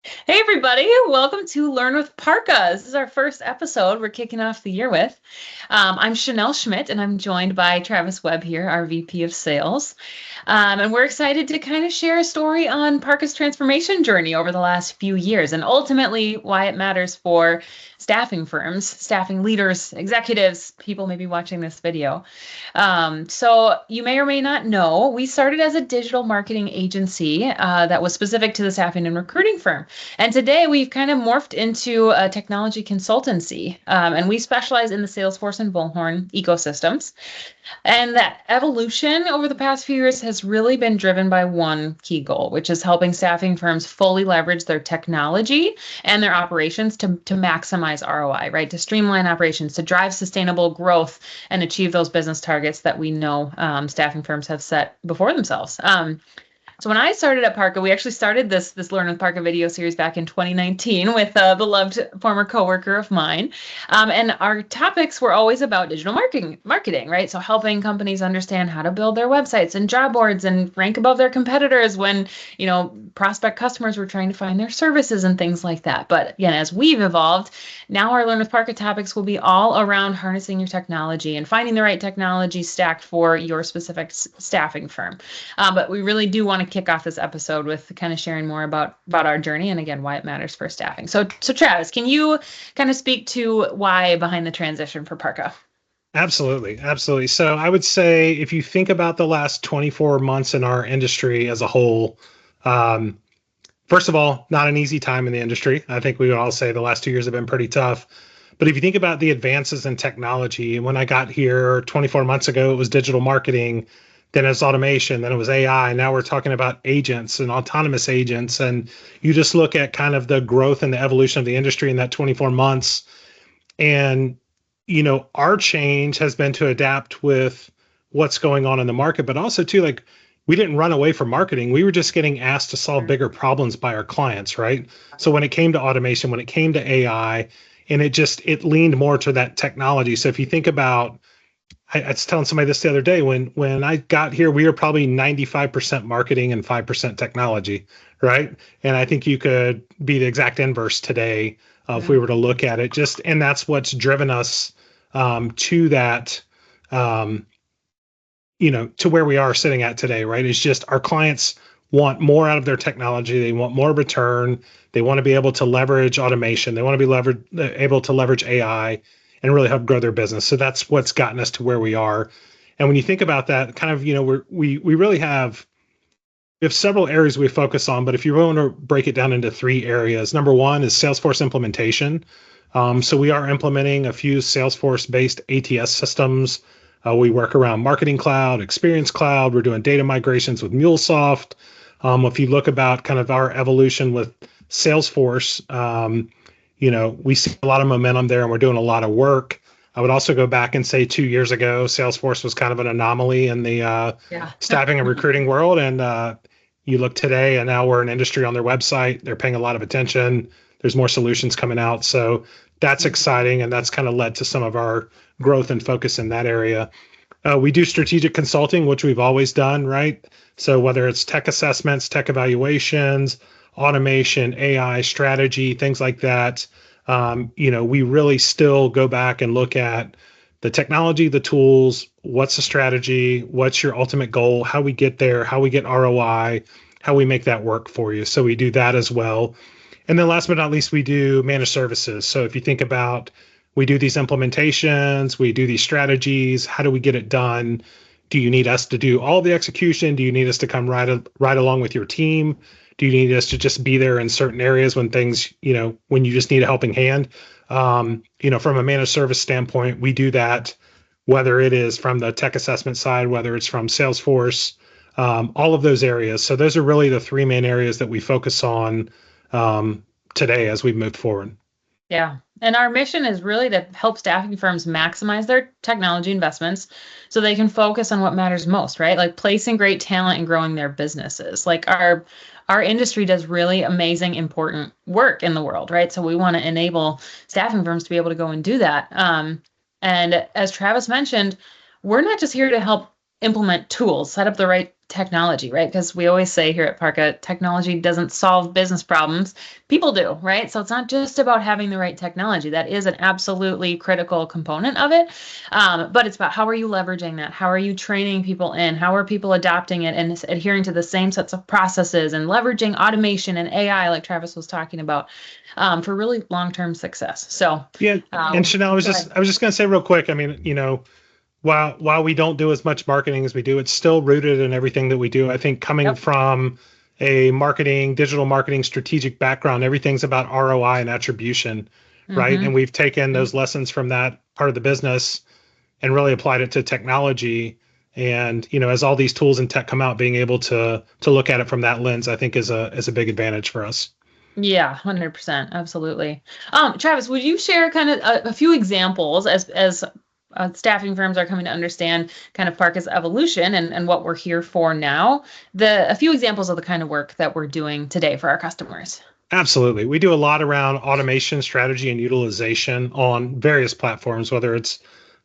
Hey everybody, welcome to Learn with PARQA. This is our first episode we're kicking off the year with. I'm Chanel Schmidt and I'm joined by Travis Webb here, our VP of Sales. And we're excited to kind of share a story on PARQA's transformation journey over the last few years and ultimately why it matters for staffing firms, staffing leaders, executives, people maybe watching this video. So you may or may not know, we started as a digital marketing agency that was specific to the staffing and recruiting firm. And today we've kind of morphed into a technology consultancy, and we specialize in the Salesforce and Bullhorn ecosystems. And that evolution over the past few years has really been driven by one key goal, which is helping staffing firms fully leverage their technology and their operations to maximize ROI, right? To streamline operations, to drive sustainable growth and achieve those business targets that we know staffing firms have set before themselves. So when I started at PARQA, we actually started this Learn with PARQA video series back in 2019 with a beloved former coworker of mine, and our topics were always about digital marketing, right? So helping companies understand how to build their websites and job boards and rank above their competitors when prospect customers were trying to find their services and things like that. But again, as we've evolved, now our Learn with PARQA topics will be all around harnessing your technology and finding the right technology stack for your specific staffing firm. But we really do want to kick off this episode with kind of sharing more about our journey and again why it matters for staffing. So Travis, can you kind of speak to why behind the transition for PARQA? Absolutely. Absolutely. So I would say if you think about the last 24 months in our industry as a whole, um, first of all, not an easy time in the industry. I think we would all say the last 2 years have been pretty tough. But if you think about the advances in technology, when I got here 24 months ago, it was digital marketing, then it's automation, then it was AI. Now we're talking about agents and autonomous agents. And you just look at kind of the growth and the evolution of the industry in that 24 months. And, our change has been to adapt with what's going on in the market, but also too, like we didn't run away from marketing. We were just getting asked to solve bigger problems by our clients, right? So when it came to automation, when it came to AI, and it leaned more to that technology. So if you think about, I was telling somebody this the other day, when I got here, we were probably 95% marketing and 5% technology, right? And I think you could be the exact inverse today if we were to look at it. And that's what's driven us to that, um, to where we are sitting at today, right? It's just our clients want more out of their technology. They want more return. They want to be able to leverage automation. They want to be able to leverage AI and really help grow their business. So that's what's gotten us to where we are. And when you think about that, kind of, we really have several areas we focus on, but if you really want to break it down into three areas, number one is Salesforce implementation. So we are implementing a few Salesforce-based ATS systems. We work around Marketing Cloud, Experience Cloud. We're doing data migrations with MuleSoft. If you look about kind of our evolution with Salesforce, we see a lot of momentum there and we're doing a lot of work. I would also go back and say 2 years ago, Salesforce was kind of an anomaly in the staffing and recruiting world. And you look today and now we're an industry on their website. They're paying a lot of attention. There's more solutions coming out. So that's exciting. And that's kind of led to some of our growth and focus in that area. We do strategic consulting, which we've always done, right? So whether it's tech assessments, tech evaluations, automation, AI strategy, things like that, we really still go back and look at the technology, the tools, what's the strategy, what's your ultimate goal, how we get there, how we get ROI, how we make that work for you. So we do that as well. And then last but not least, we do managed services. So if you think about, we do these implementations, we do these strategies, how do we get it done? Do you need us to do all the execution? Do you need us to come right along with your team? Do you need us to just be there in certain areas when things, when you just need a helping hand? From a managed service standpoint, we do that, whether it is from the tech assessment side, whether it's from Salesforce, all of those areas. So those are really the three main areas that we focus on today as we move forward. Yeah. And our mission is really to help staffing firms maximize their technology investments so they can focus on what matters most, right? Like placing great talent and growing their businesses. Like our industry does really amazing, important work in the world, right? So we want to enable staffing firms to be able to go and do that. And as Travis mentioned, we're not just here to help implement tools, set up the right technology, right? Because we always say here at PARQA, technology doesn't solve business problems. People do, right? So it's not just about having the right technology. That is an absolutely critical component of it. But it's about how are you leveraging that? How are you training people in? How are people adopting it and adhering to the same sets of processes and leveraging automation and AI, like Travis was talking about, for really long-term success. So, Yeah, and Chanel, I was just going to say real quick. I mean, while we don't do as much marketing as we do, it's still rooted in everything that we do. I think coming from a digital marketing strategic background, everything's about ROI and attribution, right? And we've taken those lessons from that part of the business and really applied it to technology. And as all these tools and tech come out, being able to look at it from that lens, I think is a big advantage for us. Yeah, 100%. Absolutely. Travis, would you share kind of a few examples as staffing firms are coming to understand kind of PARQA's evolution and what we're here for now, a few examples of the kind of work that we're doing today for our customers? Absolutely. We do a lot around automation strategy and utilization on various platforms, whether it's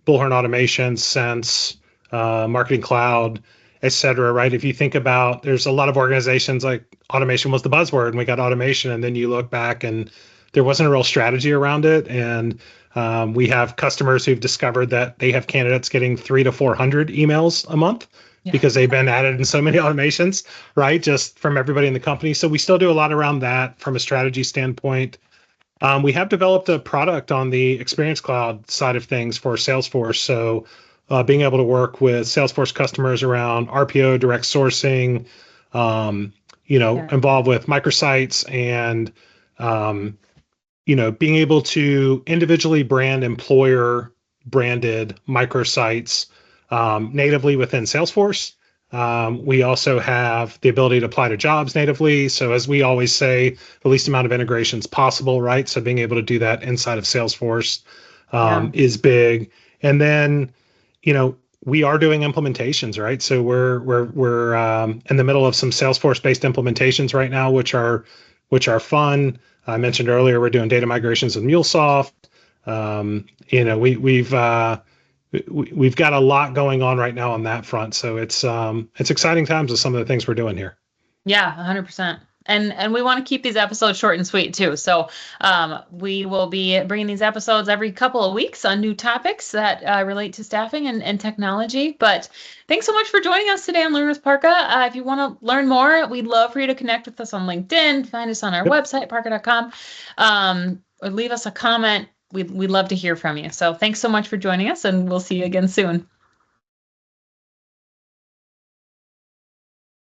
Bullhorn Automation, Sense, Marketing Cloud, et cetera, right? If you think about, there's a lot of organizations like automation was the buzzword and we got automation, and then you look back and there wasn't a real strategy around it. And we have customers who've discovered that they have candidates getting 300 to 400 emails a month because they've been added in so many automations, right? Just from everybody in the company. So we still do a lot around that from a strategy standpoint. We have developed a product on the Experience Cloud side of things for Salesforce. So being able to work with Salesforce customers around RPO, direct sourcing, involved with microsites and, being able to individually brand employer branded microsites natively within Salesforce. We also have the ability to apply to jobs natively. So as we always say, the least amount of integrations possible, right? So being able to do that inside of Salesforce is big. And then, we are doing implementations, right? So we're in the middle of some Salesforce-based implementations right now, which are fun. I mentioned earlier we're doing data migrations with MuleSoft. We've got a lot going on right now on that front. So it's exciting times with some of the things we're doing here. Yeah, 100%. And we want to keep these episodes short and sweet too. So we will be bringing these episodes every couple of weeks on new topics that relate to staffing and technology. But thanks so much for joining us today on Learn with PARQA. If you want to learn more, we'd love for you to connect with us on LinkedIn, find us on our website, parqa.com, or leave us a comment. We'd love to hear from you. So thanks so much for joining us, and we'll see you again soon.